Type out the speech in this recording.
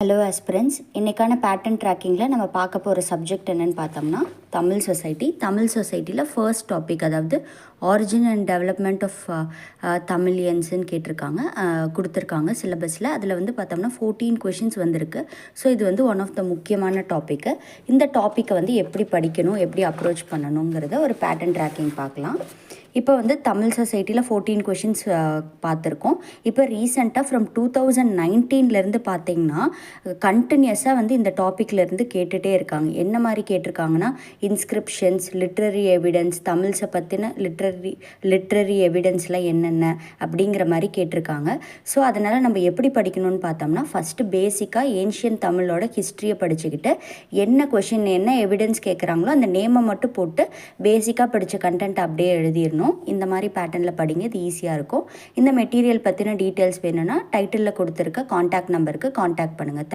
Hello aspirants, இன்றைக்கான pattern ட்ராக்கிங்கில் நம்ம பார்க்க போகிற சப்ஜெக்ட் என்னென்னு பார்த்தோம்னா தமிழ் சொசைட்டியில் ஃபர்ஸ்ட் டாபிக், அதாவது ஆரிஜின் அண்ட் டெவலப்மெண்ட் ஆஃப் தமிழியன்ஸ்ன்னு கொடுத்துருக்காங்க சிலபஸில். அதில் வந்து பார்த்தோம்னா 14 கொஷின்ஸ் வந்திருக்கு. ஸோ இது வந்து ஒன் ஆஃப் த முக்கியமான டாப்பிக்கு. இந்த டாப்பிக்கை வந்து எப்படி படிக்கணும், எப்படி அப்ரோச் பண்ணணுங்கிறத ஒரு பேட்டர்ன் ட்ராக்கிங் பார்க்கலாம். இப்போ வந்து தமிழ் சொசைட்டியில் 14 கொஷின்ஸ் பார்த்துருக்கோம். இப்போ ரீசெண்டாக ஃப்ரம் 2019 பார்த்தீங்கன்னா கண்டினியூஸாக வந்து இந்த டாப்பிக்லேருந்து கேட்டுகிட்டே இருக்காங்க. என்ன மாதிரி கேட்டிருக்காங்கன்னா, இன்ஸ்கிரிப்ஷன்ஸ், லிட்ரரி எவிடன்ஸ், தமிழ்ஸை பற்றின லிட்ரரி எவிடன்ஸ்லாம் என்னென்ன அப்படிங்கிற மாதிரி கேட்டிருக்காங்க. ஸோ அதனால் நம்ம எப்படி படிக்கணும்னு பார்த்தோம்னா, ஃபஸ்ட்டு பேசிக்காக ஏன்ஷியன் தமிழோட ஹிஸ்ட்ரியை படிச்சுக்கிட்டு என்ன கொஷின் என்ன எவிடன்ஸ் கேட்குறாங்களோ அந்த நேமை மட்டும் போட்டு பேசிக்காக படித்த கண்டென்ட் அப்படியே எழுதிடணும். இந்த மாதிரி பேட்டர்னில் படிங்க, இது ஈஸியாக இருக்கும். இந்த மெட்டீரியல் பற்றின டீட்டெயில்ஸ் வேணும்னா டைட்டிலில் கொடுத்துருக்க காண்டாக்ட் நம்பருக்கு காண்டாக்ட் பண்ணுங்கள்.